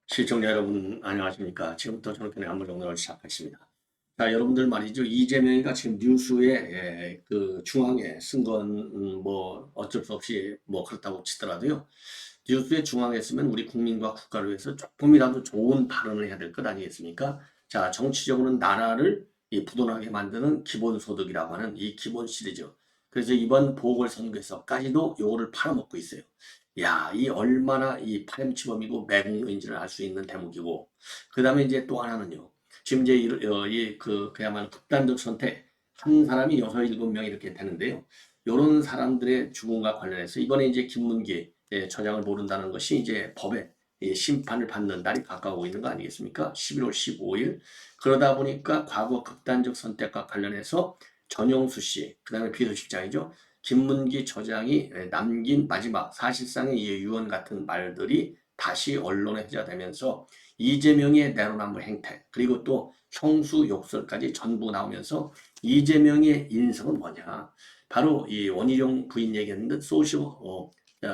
시청자 여러분 안녕하십니까? 지금부터 저녁에 한번 정리를 시작하겠습니다. 자, 여러분들 말이죠. 이재명이가 지금 뉴스에 그 중앙에 쓴 건 뭐 어쩔 수 없이 뭐 그렇다고 치더라도요. 뉴스에 중앙에 쓰면 우리 국민과 국가를 위해서 조금이라도 좋은 발언을 해야 될 것 아니겠습니까? 자, 정치적으로는 나라를 이 부도나게 만드는 기본소득이라고 하는 이 기본 시리즈. 그래서 이번 보궐선거에서까지도 요거를 팔아먹고 있어요. 야, 이 얼마나 이 파렴치범이고 매국노인지를 알 수 있는 대목이고, 그 다음에 이제 또 하나는요. 지금 이제 그야말로 극단적 선택, 한 사람이 여섯 일곱 명 이렇게 되는데요. 요런 사람들의 죽음과 관련해서 이번에 이제 김문기 처장을 모른다는 것이 이제 법에 심판을 받는 날이 가까우고 있는 거 아니겠습니까? 11월 15일. 그러다 보니까 과거 극단적 선택과 관련해서 전용수 씨, 그 다음에 비서실장이죠. 김문기 처장이 남긴 마지막 사실상의 유언 같은 말들이 다시 언론에 회자되면서 이재명의 내로남불 행태 그리고 또 형수 욕설까지 전부 나오면서 이재명의 인성은 뭐냐? 바로 이 원희룡 부인 얘기했는데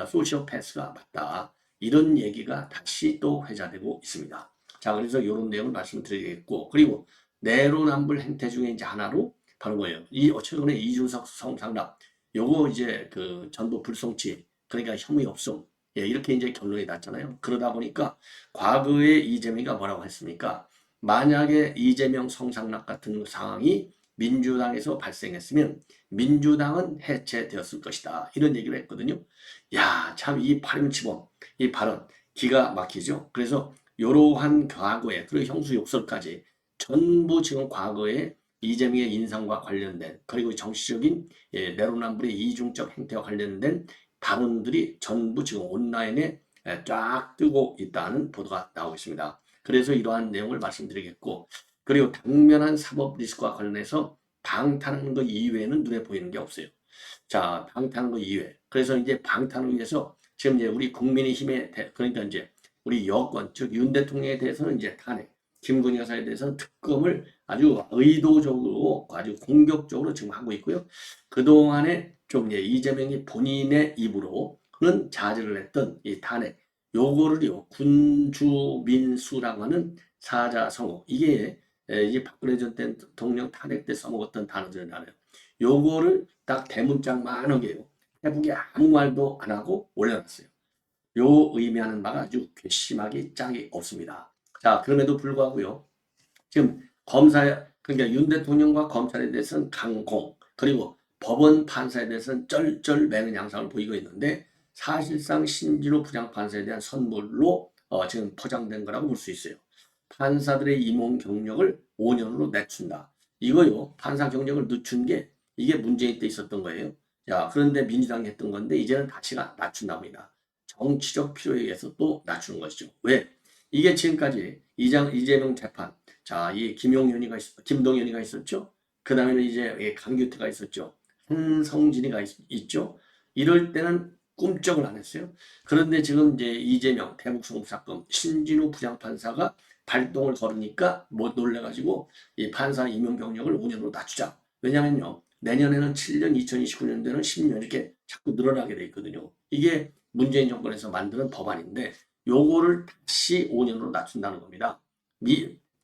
소시오패스가 맞다. 이런 얘기가 다시 또 회자되고 있습니다. 자, 그래서 이런 내용을 말씀드리겠고, 그리고 내로남불 행태 중에 이제 하나로 바로 뭐예요? 최근에 이준석 성상납 요거 이제 그 전부 불송치 그러니까 혐의 없음 이렇게 이제 결론이 났잖아요. 그러다 보니까 과거에 이재명이가 뭐라고 했습니까? 만약에 이재명 성상납 같은 상황이 민주당에서 발생했으면 민주당은 해체되었을 것이다. 이런 얘기를 했거든요. 야, 참 이 파렴치범 이 발언 기가 막히죠. 그래서 이러한 과거에 그리고 형수 욕설까지 전부 지금 과거에 이재명의 인상과 관련된 그리고 정치적인 내로남불의 이중적 행태와 관련된 발언들이 전부 지금 온라인에 쫙 뜨고 있다는 보도가 나오고 있습니다. 그래서 이러한 내용을 말씀드리겠고 그리고 당면한 사법 리스크와 관련해서 방탄하는 것 이외에는 눈에 보이는 게 없어요. 자, 방탄하는 것 이외. 그래서 이제 방탄을 위해서 지금 이제 우리 국민의힘에 그러니까 이제 우리 여권 즉 윤 대통령에 대해서는 이제 탄핵, 김건희 여사에 대해서는 특검을 아주 의도적으로 아주 공격적으로 지금 하고 있고요. 그동안에 좀 이재명이 본인의 입으로는 자제를 했던 이 탄핵 요거를요 군주민수라고 하는 사자성어 이게 이제 박근혜 전 대통령 탄핵 때 써먹었던 단어들이잖아요. 요거를 딱 대문짝만하게요. 페북에 아무 말도 안 하고 올려놨어요. 요 의미하는 바가 아주 괘씸하기 짝이 없습니다. 자, 그럼에도 불구하고요. 지금 그러니까 윤 대통령과 검찰에 대해서는 강공, 그리고 법원 판사에 대해서는 쩔쩔매는 양상을 보이고 있는데 사실상 신진호 부장판사에 대한 선물로 지금 포장된 거라고 볼 수 있어요. 판사들의 임용 경력을 5년으로 늦춘다. 이거요, 판사 경력을 늦춘 게 이게 문재인 때 있었던 거예요. 자, 그런데 민주당이 했던 건데 이제는 다시가 낮춘답니다. 정치적 필요에 의해서 또 낮추는 것이죠. 왜? 이게 지금까지 이재명 재판, 자, 이 김동연이가 있었죠. 그 다음에는 이제 강규태가 있었죠. 한성진이가 있죠. 이럴 때는 꿈쩍을 안 했어요. 그런데 지금 이제 이재명 대북 송금 사건 신진우 부장판사가 발동을 걸으니까 못 놀래가지고 이 판사 임용 경력을 5년으로 낮추자. 왜냐면요. 내년에는 7년, 2029년도에는 10년 이렇게 자꾸 늘어나게 돼 있거든요. 이게 문재인 정권에서 만드는 법안인데 요거를 다시 5년으로 낮춘다는 겁니다.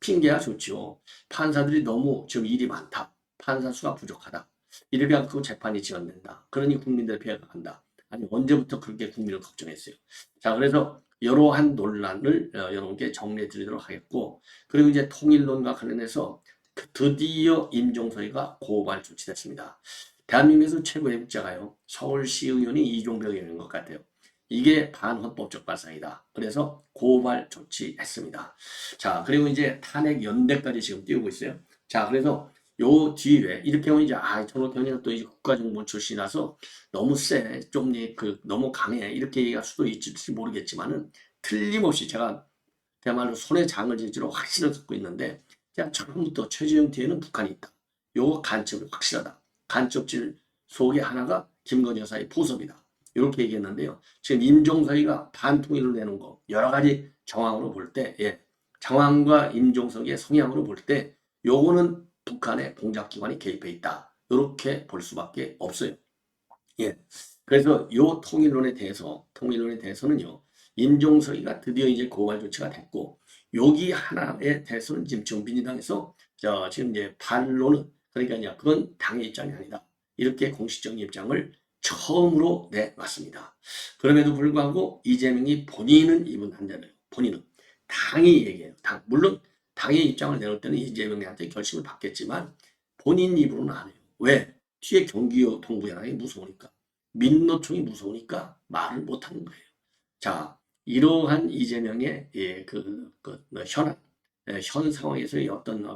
핑계가 좋죠. 판사들이 너무 지금 일이 많다. 판사 수가 부족하다. 이래 갖고 재판이 지연된다. 그러니 국민들 피해가 간다. 아니 언제부터 그렇게 국민을 걱정했어요. 자, 그래서 이러한 논란을 여러분께 정리해 드리도록 하겠고 그리고 이제 통일론과 관련해서 드디어 임종서이가 고발 조치됐습니다. 대한민국에서 최고의 백자가요. 서울시 의원이 이종벽 의원인 것 같아요. 이게 반헌법적 발상이다. 그래서 고발 조치했습니다. 자, 그리고 이제 탄핵 연대까지 지금 띄우고 있어요. 자, 그래서 요 뒤에 이렇게 하면 이제 저렇게 하면 또 이제 국가정보원 출신이라서 너무 세, 좀 너무 강해 이렇게 얘기할 수도 있을지 모르겠지만은 틀림없이 제가 그야말로 손에 장을 질지로 확신을 갖고 있는데 그냥 처음부터 최재형 뒤에는 북한이 있다. 요 간첩이 확실하다. 간첩질 속에 하나가 김건희 여사의 보섭이다. 이렇게 얘기했는데요. 지금 임종석이가 반통일을 내는 거 여러 가지 정황으로 볼 때, 정황과 임종석의 성향으로 볼 때, 요거는 북한의 공작기관이 개입해 있다. 이렇게 볼 수밖에 없어요. 예. 그래서 요 통일론에 대해서는요. 임종석이가 드디어 이제 고발 조치가 됐고, 여기 하나에 대해서는 지금 민주당에서 지금 이제 반론은, 그러니까 이제 그건 당의 입장이 아니다, 이렇게 공식적인 입장을 처음으로 내놨습니다. 그럼에도 불구하고 이재명이 본인은 이분 안 되네요. 본인은 당이 얘기해요. 물론 당의 입장을 내놓을 때는 이재명한테 결심을 받겠지만 본인 입으로는 안 해요. 왜? 뒤에 경기도 동부연합이 무서우니까, 민노총이 무서우니까 말을 못하는 거예요. 자, 이러한 이재명의 현 상황에서의 어떤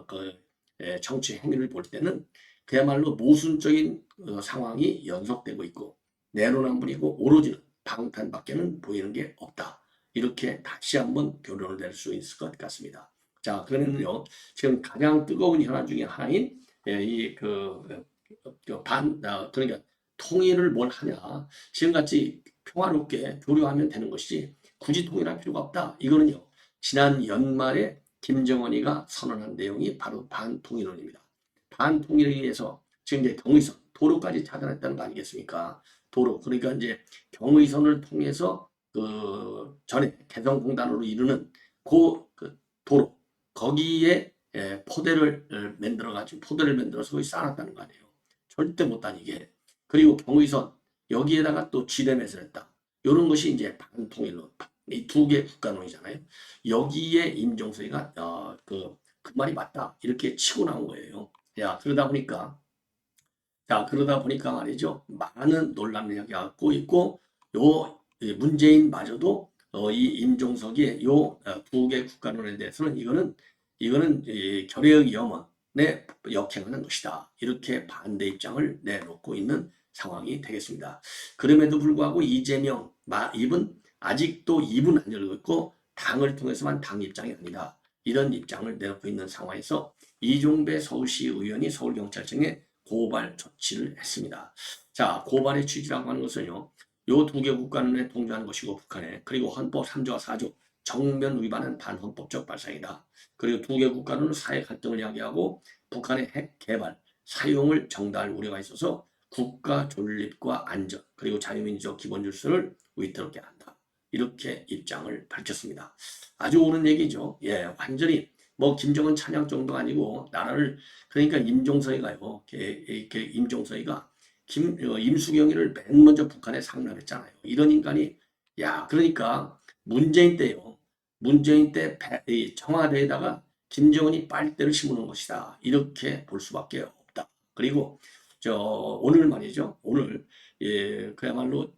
정치 행위를 볼 때는 그야말로 모순적인 상황이 연속되고 있고, 내로남불이고 오로지 방탄밖에는 보이는 게 없다. 이렇게 다시 한번 결론을 낼 수 있을 것 같습니다. 자, 그러면요, 지금 가장 뜨거운 현안 중에 하나인 그러니까 통일을 뭘 하냐. 지금같이 평화롭게 교류하면 되는 것이지 굳이 통일할 필요가 없다. 이거는요, 지난 연말에 김정은이가 선언한 내용이 바로 반통일론입니다. 반통일에 의해서 지금 이제 경의선, 도로까지 차단했다는 거 아니겠습니까? 도로, 그러니까 이제 경의선을 통해서 전에 개성공단으로 이르는 그 도로, 거기에 포대를 만들어서 거기 쌓아놨다는 거 아니에요. 절대 못 다니게. 그리고 경의선, 여기에다가 또 지뢰매설 했다. 이런 것이 이제 반통일론, 이 두 개 국가론이잖아요. 여기에 임종석이가 그 말이 맞다, 이렇게 치고 나온 거예요. 그러다 보니까 말이죠, 많은 논란이 갖고 있고, 문재인마저도 이 임종석의 두 개 국가론에 대해서는 이거는 결의의 염원에 역행하는 것이다, 이렇게 반대 입장을 내놓고 있는 상황이 되겠습니다. 그럼에도 불구하고 이재명 입은 아직도 입은 안 열고 있고, 당을 통해서만 당 입장이 아니다, 이런 입장을 내놓고 있는 상황에서 이종배 서울시 의원이 서울경찰청에 고발 조치를 했습니다. 자, 고발의 취지라고 하는 것은요, 요 두 개 국가론에 동조하는 것이고, 북한에, 그리고 헌법 3조와 4조 정면 위반한 반헌법적 발상이다. 그리고 두 개 국가론은 사회 갈등을 야기하고 북한의 핵 개발, 사용을 정당할 우려가 있어서 국가 존립과 안전, 그리고 자유민주적 기본 질서를 위태롭게 한다, 이렇게 입장을 밝혔습니다. 아주 옳은 얘기죠. 예, 완전히 뭐 김정은 찬양 정도가 아니고 나라를, 그러니까 임종석이가요, 임종석이가 임수경이를 맨 먼저 북한에 상납했잖아요. 이런 인간이, 야, 그러니까 문재인 때요, 문재인 때 청와대에다가 김정은이 빨대를 심는 것이다, 이렇게 볼 수밖에 없다. 그리고 오늘 말이죠, 오늘 그야말로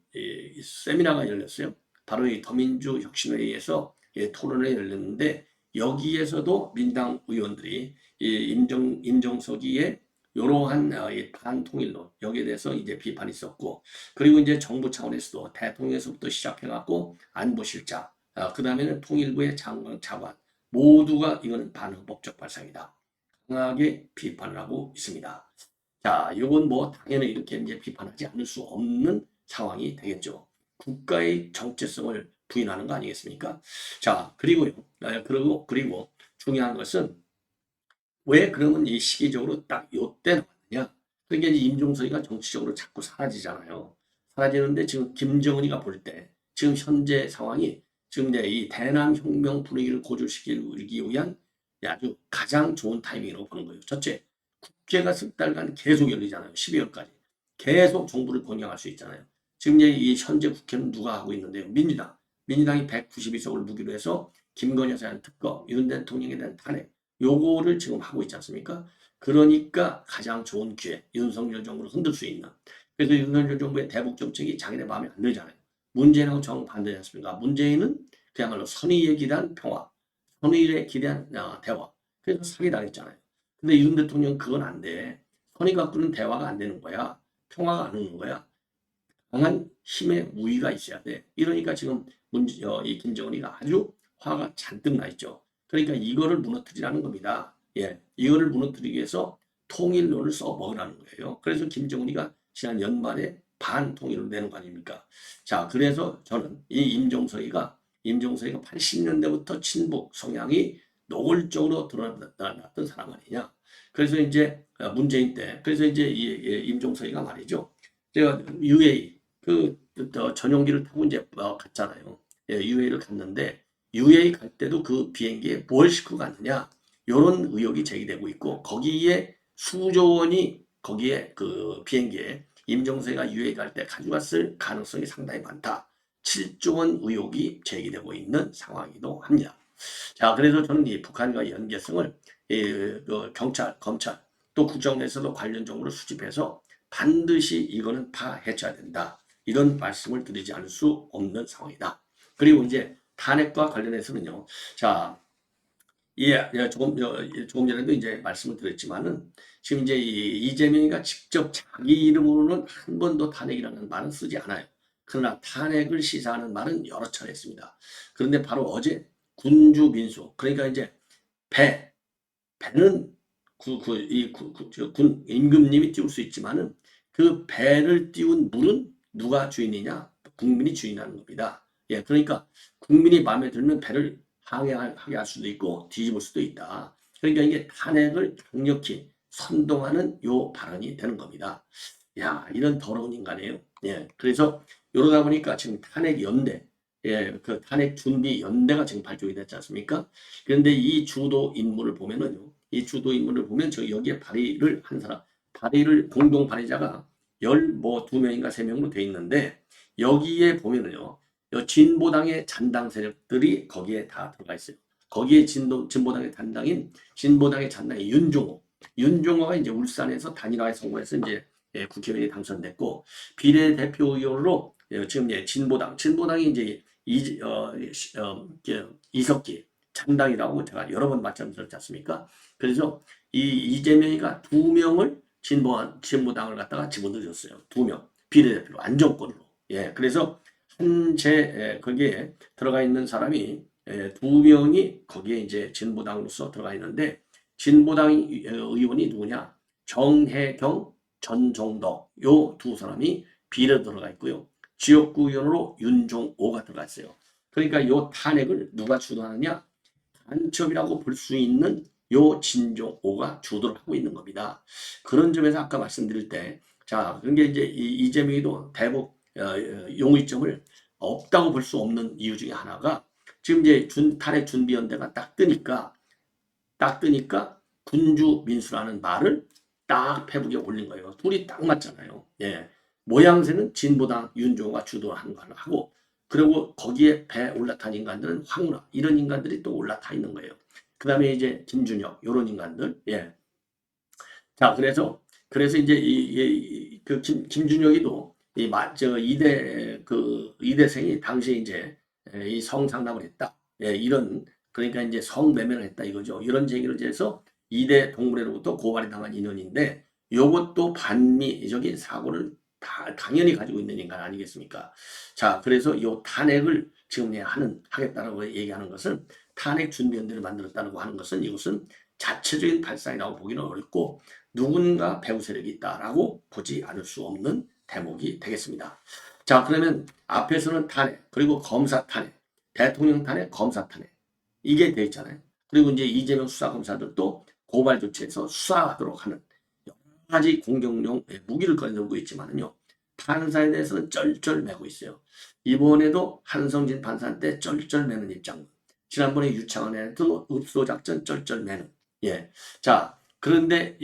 세미나가 열렸어요. 바로 이 더민주 혁신회의에서 토론회 열렸는데, 여기에서도 민당 의원들이 임종석이의 이러한 반통일론, 여기에 대해서 이제 비판이 있었고, 그리고 이제 정부 차원에서도 대통령에서부터 시작해갖고 안보실장, 그 다음에는 통일부의 장관, 차관 모두가 이거는 반헌법적 발상이다, 강하게 비판을 하고 있습니다. 자, 이건 뭐 당연히 이렇게 이제 비판하지 않을 수 없는 상황이 되겠죠. 국가의 정체성을 부인하는 거 아니겠습니까? 자, 그리고요. 그리고 중요한 것은 왜 그러면 이 시기적으로 딱 요때 나왔느냐? 그러니까 이제 임종석이가 정치적으로 자꾸 사라지잖아요. 사라지는데 지금 김정은이가 볼 때 지금 현재 상황이 지금 이제 이 대남 혁명 분위기를 고조시키기 위한 아주 가장 좋은 타이밍이라고 보는 거예요. 첫째, 국회가 석 달간 계속 열리잖아요. 12월까지. 계속 정부를 권유할 수 있잖아요. 지금 이제 이 현재 국회는 누가 하고 있는데요? 민주당. 민주당이 192석을 무기로 해서 김건희 여사에 대한 특검, 윤 대통령에 대한 탄핵, 요거를 지금 하고 있지 않습니까? 그러니까 가장 좋은 기회, 윤석열 정부를 흔들 수 있는. 그래서 윤석열 정부의 대북 정책이 자기네 마음에 안 들잖아요. 문재인하고 정반대지 않습니까? 문재인은 그야말로 선의에 기대한 평화, 선의에 기대한 대화. 그래서 사기당했잖아요. 근데 윤 대통령 그건 안 돼. 선의 갖고는 대화가 안 되는 거야. 평화가 안 오는 거야. 강한 힘의 우위가 있어야 돼. 이러니까 지금 이 김정은이가 아주 화가 잔뜩 나 있죠. 그러니까 이거를 무너뜨리라는 겁니다. 예, 이거를 무너뜨리기 위해서 통일론을 써먹으라는 거예요. 그래서 김정은이가 지난 연말에 반통일을 내는 거 아닙니까? 자, 그래서 저는 이 임종석이가 80년대부터 친북 성향이 노골적으로 드러났던 사람 아니냐. 그래서 이제 문재인 때, 그래서 이제 임종석이가 말이죠. 제가 UAE 전용기를 타고 이제 갔잖아요. UAE를 갔는데 UAE 갈 때도 그 비행기에 뭘 싣고 갔느냐 이런 의혹이 제기되고 있고 거기에 수조 원이 거기에 그 비행기에 임종석이가 UAE 갈 때 가져갔을 가능성이 상당히 많다. 7조 원 의혹이 제기되고 있는 상황이기도 합니다. 자, 그래서 저는 이 북한과 연계성을 그 경찰, 검찰 또 국정에서도 관련 정보를 수집해서 반드시 이거는 파헤쳐야 된다. 이런 말씀을 드리지 않을 수 없는 상황이다. 그리고 이제 탄핵과 관련해서는요. 자, 조금 전에도 이제 말씀을 드렸지만은 지금 이제 이재명이가 직접 자기 이름으로는 한 번도 탄핵이라는 말은 쓰지 않아요. 그러나 탄핵을 시사하는 말은 여러 차례 했습니다. 그런데 바로 어제 군주 민수 그러니까 이제 배는 군 임금님이 띄울 수 있지만은 그 배를 띄운 물은 누가 주인이냐? 국민이 주인하는 겁니다. 예, 그러니까 국민이 마음에 들면 배를 항해하게 할 수도 있고 뒤집을 수도 있다. 그러니까 이게 탄핵을 강력히 선동하는 요 발언이 되는 겁니다. 야, 이런 더러운 인간이에요. 예, 그래서 이러다 보니까 지금 탄핵 연대, 예, 그 탄핵 준비 연대가 지금 발족이 됐지 않습니까? 그런데 이 주도 인물을 보면은요, 이 주도 인물을 보면 저 여기에 발의를 한 사람, 발의를 공동 발의자가 두 명인가 세 명으로 돼 있는데 여기에 보면은요, 진보당의 잔당 세력들이 거기에 다 들어가 있어요. 거기에 진보당의 진보당의 잔당의 윤종호가 이제 울산에서 단일화에 성공해서 이제 국회의원이 당선됐고 비례대표 의원으로 지금 진보당이 이제 이석기 잔당이라고 제가 여러 번 말씀드렸지 않습니까? 그래서 이 이재명이가 두 명을 진보당을 갖다가 집어넣었어요. 두 명 비례대표로 안정권으로. 예, 그래서 거기에 들어가 있는 사람이 두 명이 거기에 이제 진보당으로서 들어가 있는데 진보당 의원이 누구냐? 정혜경, 전종덕 요 두 사람이 비례 들어가 있고요. 지역구 의원으로 윤종오가 들어가 있어요. 그러니까 요 탄핵을 누가 주도하느냐? 간첩이라고 볼 수 있는 요 진종오가 주도를 하고 있는 겁니다. 그런 점에서 아까 말씀드릴 때, 자, 그게 이제 이재명이도 대북 용의점을 없다고 볼 수 없는 이유 중에 하나가 지금 이제 탄핵 준비연대가 딱 뜨니까 군주 민수라는 말을 딱 페북에 올린 거예요. 둘이 딱 맞잖아요. 예. 모양새는 진보당 윤종호가 주도하는 걸 하고 그리고 거기에 배에 올라탄 인간들은 황운하 이런 인간들이 또 올라타 있는 거예요. 그 다음에 이제 김준혁 이런 인간들. 예. 자, 그래서 이제 김준혁이도 이대생이 당시에 이제 이 성상납을 했다. 예, 이런 그러니까 이제 성매매를 했다 이거죠. 이런 제기를 해서 이대 동물회로부터 고발이 당한 인원인데 요것도 반미적인 사고를 다 당연히 가지고 있는 인간 아니겠습니까? 자, 그래서 요 탄핵을 지금 하겠다라고 얘기하는 것은 탄핵 준비연대를 만들었다고 하는 것은 이것은 자체적인 발상이라고 보기는 어렵고 누군가 배후 세력이 있다라고 보지 않을 수 없는 대목이 되겠습니다. 자, 그러면 앞에서는 탄핵, 그리고 검사 탄핵, 대통령 탄핵, 검사 탄핵 이게 돼 있잖아요. 그리고 이제 이재명 수사검사들도 고발 조치해서 수사하도록 하는 여러 가지 공격용 무기를 꺼내들고 있지만요. 판사에 대해서는 쩔쩔매고 있어요. 이번에도 한성진 판사한테 쩔쩔매는 입장. 지난번에 유창한에도 읍소작전 쩔쩔매는. 예. 자, 그런데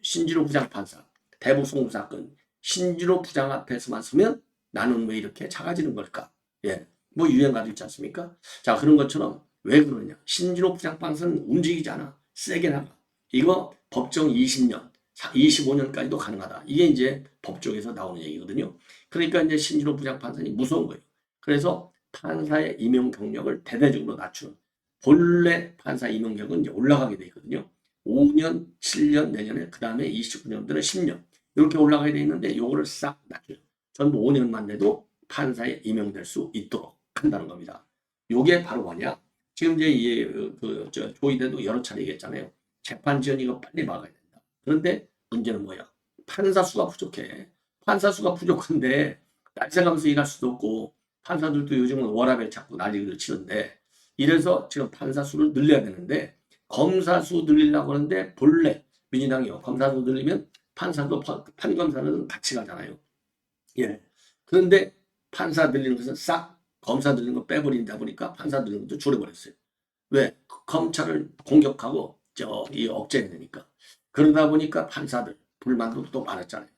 신진호 부장판사 대북 송금 사건 신진호 부장 앞에서만 서면 나는 왜 이렇게 작아지는 걸까? 예, 뭐 유행가도 있지 않습니까? 자, 그런 것처럼 왜 그러냐? 신진호 부장판사는 움직이지 않아. 세게 나가. 이거 법정 20년, 25년까지도 가능하다. 이게 이제 법조에서 나오는 얘기거든요. 그러니까 이제 신진호 부장판사는 무서운 거예요. 그래서 판사의 임용 경력을 대대적으로 낮추는 본래 판사 임용격은 이제 올라가게 돼 있거든요. 5년, 7년 내년에 그 다음에 29년도는 10년 이렇게 올라가게 돼 있는데 요거를 싹 낮춰요. 전부 5년만 돼도 판사에 임용될 수 있도록 한다는 겁니다. 요게 바로 뭐냐? 지금 이제 조의대도 여러 차례 얘기했잖아요. 재판 지연 이거 빨리 막아야 된다. 그런데 문제는 뭐야? 판사 수가 부족해. 판사 수가 부족한데 날 새가면서 일할 수도 없고 판사들도 요즘은 워라밸 찾고 난리를 치는데 이래서 지금 판사 수를 늘려야 되는데 검사 수 늘리려고 하는데 본래 민주당이요. 검사 수 늘리면 판사도 판검사는 같이 가잖아요. 예. 그런데 판사 늘리는 것은 싹 검사 들린 거 빼버린다 보니까 판사 들린 것도 줄여버렸어요. 왜? 검찰을 공격하고 이 억제해야 되니까. 그러다 보니까 판사들 불만도 또 많았잖아요.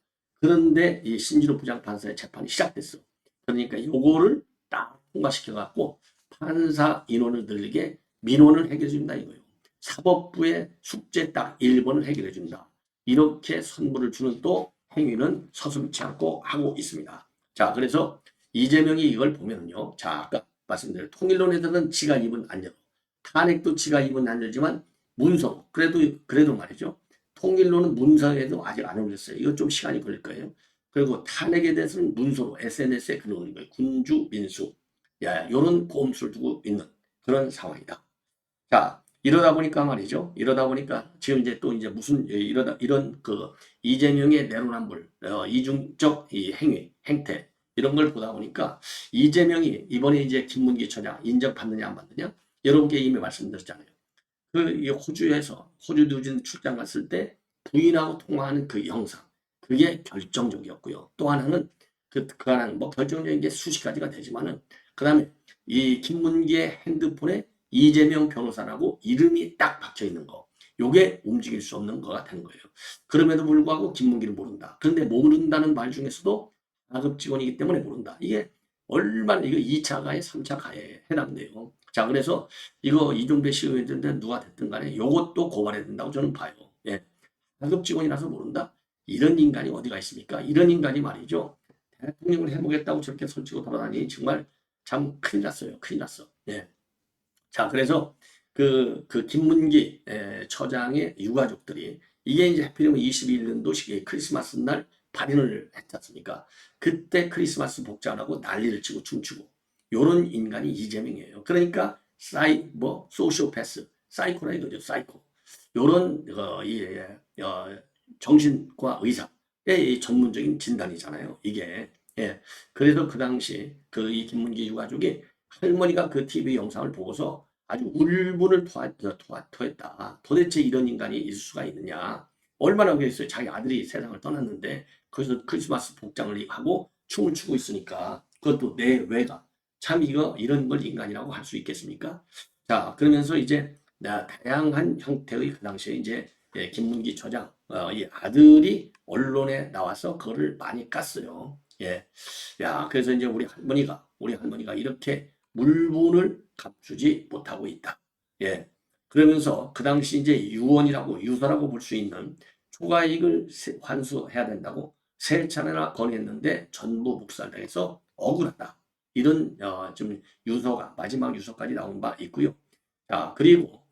그런데 이 신지루 부장판사의 재판이 시작됐어. 그러니까 요거를 딱 통과시켜 갖고 판사 인원을 늘리게 민원을 해결해 준다 이거예요. 사법부의 숙제 딱 1번을 해결해 준다. 이렇게 선물을 주는 또 행위는 서슴지 않고 하고 있습니다. 자, 그래서 이재명이 이걸 보면요. 자, 아까 말씀드린 통일론에서는 지가 입은 안 열어. 탄핵도 지가 입은 안 열지만 문서 그래도 말이죠. 통일론은 문서에도 아직 안 올렸어요. 이거 좀 시간이 걸릴 거예요. 그리고 탄핵에 대해서는 문서로 SNS에 글 올린 거예요. 군주 민수. 야, 요런 꼼수를 두고 있는 그런 상황이다. 자, 이러다 보니까 말이죠. 이러다 보니까 지금 이제 또 이제 무슨 이런 그 이재명의 내로남불, 이중적 이 행태 이런 걸 보다 보니까 이재명이 이번에 이제 김문기 처장 인정받느냐 안 받느냐 여러분께 이미 말씀드렸잖아요. 그 호주에서 호주 뉴진 출장 갔을 때 부인하고 통화하는 그 영상 그게 결정적이었고요. 또 하나는 하나는 뭐 결정적인 게 수십 가지가 되지만은 그다음에 이 김문기의 핸드폰에 이재명 변호사라고 이름이 딱 박혀 있는 거. 요게 움직일 수 없는 거가 되는 거예요. 그럼에도 불구하고 김문기를 모른다. 그런데 모른다는 말 중에서도 하급 직원이기 때문에 모른다. 이게 얼마나 이거 2차 가해, 3차 가해에 해당돼요. 자, 그래서 이거 이종배 씨의회든 누가 됐든 간에 요것도 고발해야 된다고 저는 봐요. 예. 하급 직원이라서 모른다? 이런 인간이 어디가 있습니까? 이런 인간이 말이죠. 대통령을 해보겠다고 저렇게 설치고 돌아다니 정말 참 큰일 났어요. 큰일 났어. 예. 자, 그래서 그 김문기 처장의 유가족들이 이게 이제 하필이면 21년도 크리스마스 날 발인을 했지 않습니까? 그때 크리스마스 복장하고 난리를 치고 춤추고 요런 인간이 이재명이에요. 그러니까 소시오패스, 사이코라 이거죠. 사이코. 요런 정신과 의사의 전문적인 진단이잖아요. 이게. 예. 그래서 그 당시 이 김문기 유가족이 할머니가 그 TV 영상을 보고서 아주 울분을 토했다. 도대체 이런 인간이 있을 수가 있느냐. 얼마나 그랬어요. 자기 아들이 세상을 떠났는데 거기서 크리스마스 복장을 하고 춤을 추고 있으니까 그것도 내외가 참 이런 걸 인간이라고 할 수 있겠습니까? 자, 그러면서 이제 다양한 형태의 그 당시에 이제 김문기 처장 이 아들이 언론에 나와서 그거를 많이 깠어요. 예. 야, 그래서 이제 우리 할머니가 이렇게 물분을 감추지 못하고 있다. 예. 그러면서 그 당시 이제 유서라고 볼 수 있는 초과이익을 환수해야 된다고 세 차례나 건의했는데 전부 묵살당해서 억울하다. 이런 좀 유서가 마지막 유서까지 나온 바 있고요. 자, 그리고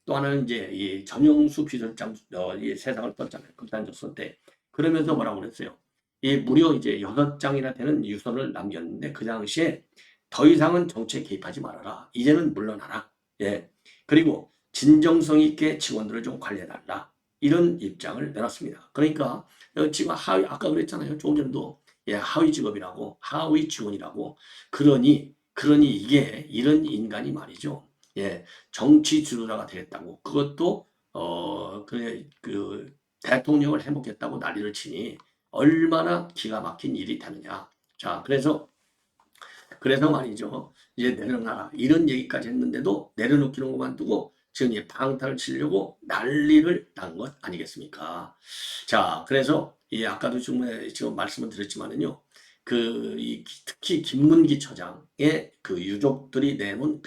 또 하나는 이제 이 전영수 비서장 이 세상을 떴잖아요. 극단적 때 그러면서 뭐라고 그랬어요? 이 무려 이제 6장이나 되는 유서를 남겼는데 그 당시에 더 이상은 정치에 개입하지 말아라. 이제는 물러나라. 예. 그리고 진정성 있게 직원들을 좀 관리해달라. 이런 입장을 내놨습니다. 그러니까 지금 아까 그랬잖아요. 조금 전에도 하위 직업이라고, 하위 직원이라고. 그러니 이게 이런 인간이 말이죠. 예, 정치 지도자가 되겠다고. 그것도 대통령을 해먹겠다고 난리를 치니 얼마나 기가 막힌 일이 되느냐. 자, 그래서 말이죠. 이제 내려놔라. 이런 얘기까지 했는데도 내려놓기는 것만 두고 지금 방탄을 치려고 난리를 난 것 아니겠습니까? 자, 그래서 아까도 지금 말씀을 드렸지만은요. 특히 김문기 처장의 그 유족들이 내놓은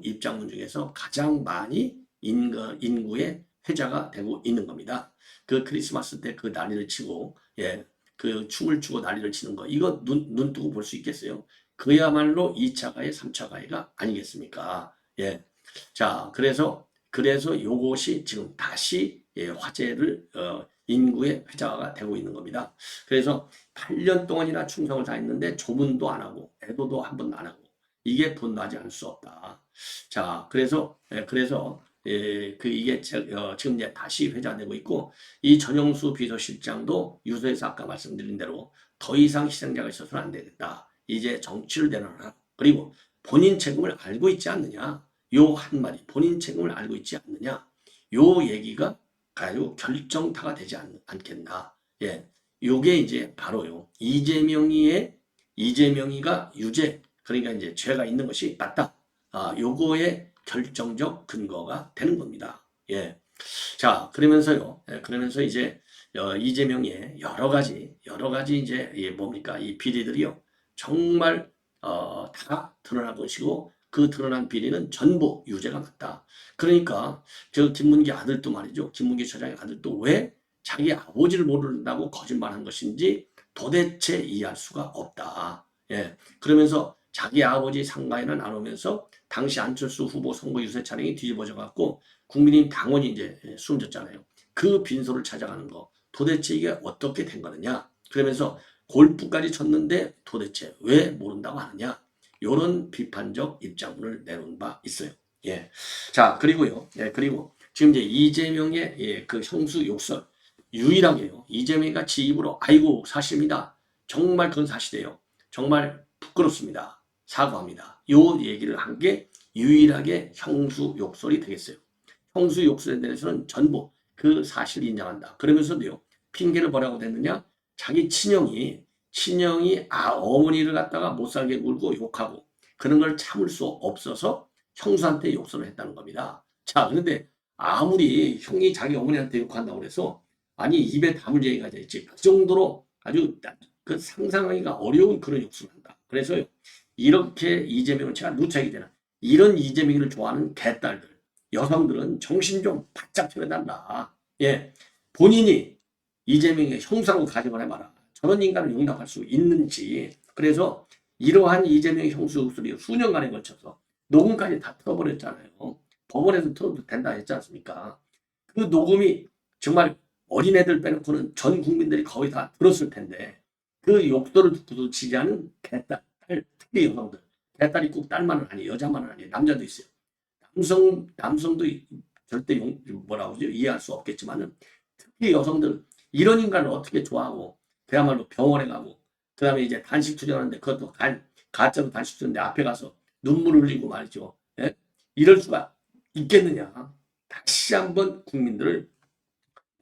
입장문 중에서 가장 많이 인구의 회자가 되고 있는 겁니다. 그 크리스마스 때 그 난리를 치고, 그 춤을 추고 난리를 치는 거, 이거 눈 뜨고 볼 수 있겠어요? 그야말로 2차 가해, 3차 가해가 아니겠습니까? 예. 자, 그래서 요것이 지금 다시 화제를, 인구의 회자가 되고 있는 겁니다. 그래서 8년 동안이나 충성을 다했는데 조문도 안 하고, 애도도 한 번도 안 하고, 이게 분노하지 않을 수 없다. 자, 그래서 이게 지금 이제 다시 회자되고 있고, 이 전영수 비서실장도 유서에서 아까 말씀드린 대로 더 이상 희생자가 있어서는 안 되겠다. 이제 정치를 내놔라. 그리고 본인 책임을 알고 있지 않느냐. 요 한마디, 본인 책임을 알고 있지 않느냐. 요 얘기가 아주 결정타가 되지 않겠나. 예. 요게 이제 바로요. 이재명이의 이재명이가 유죄, 그러니까 이제 죄가 있는 것이 맞다. 요거의 결정적 근거가 되는 겁니다. 예. 자, 그러면서요. 그러면서 이제 이재명의 여러 가지 이제 뭡니까? 이 비리들이요. 정말 다 드러난 것이고 그 드러난 비리는 전부 유죄가 맞다. 그러니까 저 김문기 아들도 말이죠. 김문기 처장의 아들도 왜 자기 아버지를 모른다고 거짓말한 것인지 도대체 이해할 수가 없다. 예. 그러면서 자기 아버지 상가에는 안 오면서 당시 안철수 후보 선거 유세 차량이 뒤집어져 갖고 국민의힘 당원이 이제 숨졌잖아요. 그 빈소를 찾아가는 거. 도대체 이게 어떻게 된 거느냐. 그러면서 골프까지 쳤는데 도대체 왜 모른다고 하느냐. 이런 비판적 입장문을 내놓은 바 있어요. 예. 자, 그리고요. 예, 그리고 지금 이제 이재명의 그 형수 욕설. 유일하게요. 이재명이가 지 입으로 아이고 사실입니다. 정말 그건 사실이에요. 정말 부끄럽습니다. 사과합니다. 요 얘기를 한 게 유일하게 형수 욕설이 되겠어요. 형수 욕설에 대해서는 전부 그 사실을 인정한다. 그러면서도요. 핑계를 뭐라고 댔느냐? 자기 친형이 어머니를 갖다가 못 살게 굴고 욕하고 그런 걸 참을 수 없어서 형수한테 욕설을 했다는 겁니다. 자, 그런데 아무리 형이 자기 어머니한테 욕한다고 그래서 아니 입에 담을 얘기가 있지. 그 정도로 아주 그 상상하기가 어려운 그런 욕설을 한다. 그래서 이렇게 이재명은 제가 누차게 되는 이런 이재명을 좋아하는 개딸들 여성들은 정신 좀 바짝 차려달라. 예, 본인이 이재명의 형사라고 가정을 해봐라. 저런 인간을 용납할 수 있는지. 그래서 이러한 이재명의 형수 욕설이 수년간에 걸쳐서 녹음까지 다 틀어버렸잖아요. 법원에서 틀어도 된다 했지 않습니까? 그 녹음이 정말 어린애들 빼놓고는 전 국민들이 거의 다 들었을 텐데 그 욕설을 듣고도 지지하는 개딸, 특히 여성들. 개딸이 꼭 딸만은 아니에요. 여자만은 아니에요. 남자도 있어요. 남성도 절대 뭐라고 하죠? 이해할 수 없겠지만은 특히 여성들 이런 인간을 어떻게 좋아하고 그야말로 병원에 가고 그다음에 이제 단식 투정하는데 그것도 가짜로 단식 투정인데 앞에 가서 눈물 흘리고 말이죠. 예? 이럴 수가 있겠느냐? 다시 한번 국민들을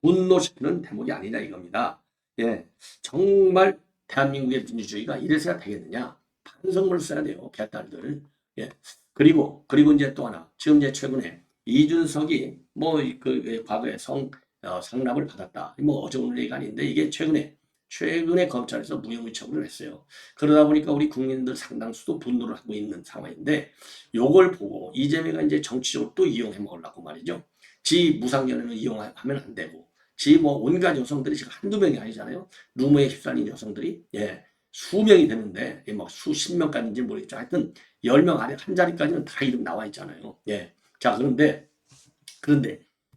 분노시키는 대목이 아니냐 이겁니다. 예, 정말 대한민국의 민주주의가 이래서야 되겠느냐? 반성문을 써야 돼요, 개딸들. 예, 그리고 이제 또 하나, 지금 이제 최근에 이준석이 뭐 그 과거에 상납을 받았다. 뭐 어제 오늘 얘기가 아닌데 이게 최근에 검찰에서 무혐의 처분을 했어요. 그러다 보니까 우리 국민들 상당수도 분노를 하고 있는 상황인데 요걸 보고 이재명이 이제 정치적으로 또 이용해 먹으려고 말이죠. 지 무상견해는 이용하면 안 되고 지 뭐 온갖 여성들이 지금 한두 명이 아니잖아요. 루머에 휩쓸린 여성들이 예 수명이 되는데 막 수십 명까지인지 모르겠죠. 하여튼 10명 안에 한 자리까지는 다 이름 나와 있잖아요. 예. 자, 그런데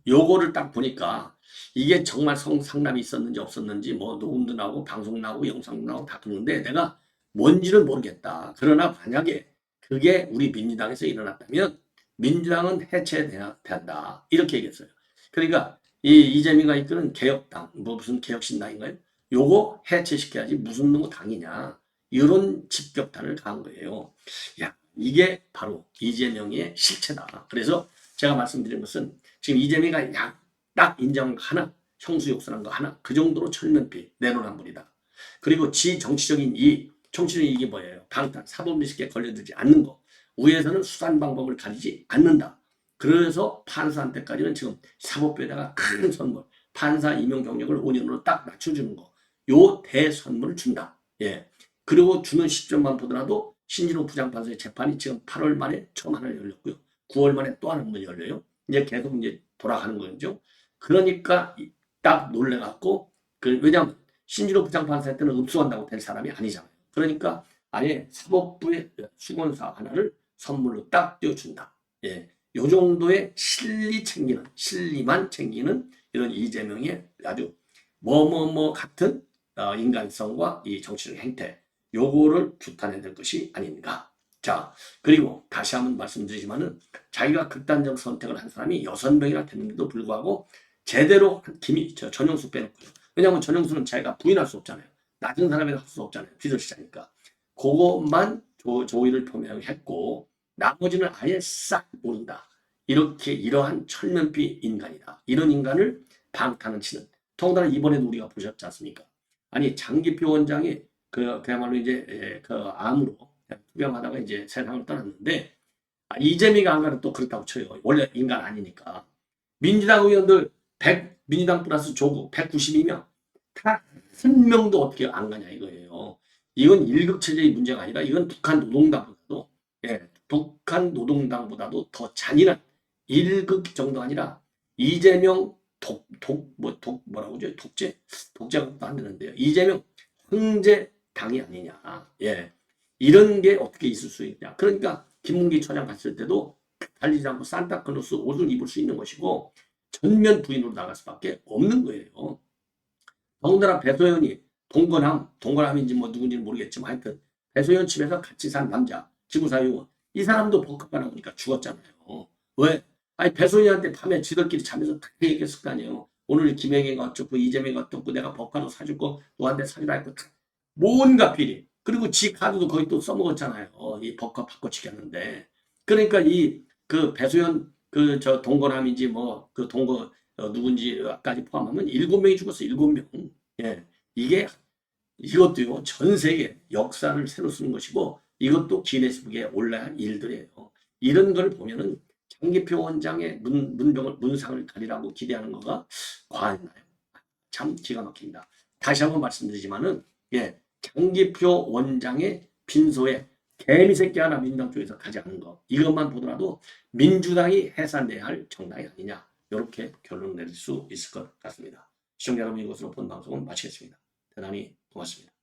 요거를 딱 보니까 이게 정말 성상납이 있었는지 없었는지 뭐 녹음도 나오고 방송 나오고 영상도 나오고 다 그러는데 내가 뭔지는 모르겠다. 그러나 만약에 그게 우리 민주당에서 일어났다면 민주당은 해체돼야 된다. 이렇게 얘기했어요. 그러니까 이 이재명이가 이끄는 개혁당, 뭐 무슨 개혁신당인가요? 요거 해체시켜야지 무슨 놈의 당이냐. 이런 직격탄을 가한 거예요. 야, 이게 바로 이재명의 실체다. 그래서 제가 말씀드린 것은 지금 이재명이가 딱 인정한 거 하나, 형수 욕설한 거 하나, 그 정도로 철면피 내로남불이다. 그리고 정치적인 이익이 뭐예요? 방탄, 사법리스크에 걸려들지 않는 거. 위에서는 수단 방법을 가리지 않는다. 그래서 판사한테까지는 지금 사법부에다가 큰 선물, 판사 임용 경력을 5년으로 딱 낮춰주는 거. 요 대선물을 준다. 예. 그리고 주는 시점만 보더라도 신진호 부장판사의 재판이 지금 8월 말에 처음 하나 열렸고요. 9월 말에 또 하나 문이 열려요. 이제 계속 이제 돌아가는 거죠. 그러니까 딱 놀래갖고 왜냐하면 신진호 부장판사한테는 읍수한다고 될 사람이 아니잖아요. 그러니까 아예 사법부의 수건사 하나를 선물로 딱 띄워준다. 예, 요 정도의 실리만 챙기는 이런 이재명의 아주 같은 인간성과 이 정치적 행태 요거를 규탄해야 될 것이 아닌가. 자, 그리고 다시 한번 말씀드리지만은 자기가 극단적 선택을 한 사람이 6명이나 됐는데도 불구하고 제대로 전용수 빼놓고요. 왜냐하면 전용수는 자기가 부인할 수 없잖아요. 낮은 사람이라 할 수 없잖아요. 비서실장이니까. 그것만 조의를 표명했고 나머지는 아예 싹 모른다. 이러한 철면피 인간이다. 이런 인간을 방탄을 치는. 더군다나 이번에도 우리가 보셨지 않습니까? 아니 장기표 원장이 그야말로 이제 그 암으로 투병하다가 이제 세상을 떠났는데 이재명이 안 가도 또 그렇다고 쳐요. 원래 인간 아니니까. 민주당 의원들 100, 민주당 플러스 조국 192명 다 한 명도 어떻게 안 가냐 이거예요. 이건 일극체제의 문제가 아니라 이건 북한 노동당보다도 북한 노동당보다도 더 잔인한 일극 정도 아니라 이재명 뭐라고 하죠? 독재가 안 되는데요. 이재명 황제 당이 아니냐. 이런 게 어떻게 있을 수 있냐. 그러니까 김문기 처장 갔을 때도 달리지 않고 산타클로스 옷을 입을 수 있는 것이고 전면 부인으로 나갈 수밖에 없는 거예요. 더군다나 배소연이 동거남인지 뭐 누군지는 모르겠지만 하여튼 배소연 집에서 같이 산 남자 지구사회의원 이 사람도 법학과 나오니까 죽었잖아요. 왜? 아니 배소연한테 밤에 지들끼리 자면서 다 얘기했을 거 아니에요. 오늘 김행이가 어쩌고 이재명이 어쩌고 내가 법카도 사줄 거 너한테 사주라 했고 뭔가 비리. 그리고 지 카드도 거의 또 써먹었잖아요. 이 법카 바꿔치기 하는데. 그러니까 그 배소연 저 동거남인지 뭐 그 동거 누군지까지 포함하면 7명이 죽었어. 7명. 이것도요. 전 세계 역사를 새로 쓰는 것이고 이것도 기네스북에 올라야 할 일들이에요. 이런 걸 보면은 장기표 원장의 문상을 가리라고 기대하는 거가 과했나요? 참 기가 막힙니다. 다시 한번 말씀드리지만은 장기표 원장의 빈소에 개미 새끼 하나 민주당 쪽에서 가지 않은 거 이것만 보더라도 민주당이 해산돼야 할 정당이 아니냐 이렇게 결론을 내릴 수 있을 것 같습니다. 시청자 여러분 이것으로 본 방송은 마치겠습니다. 대단히 고맙습니다.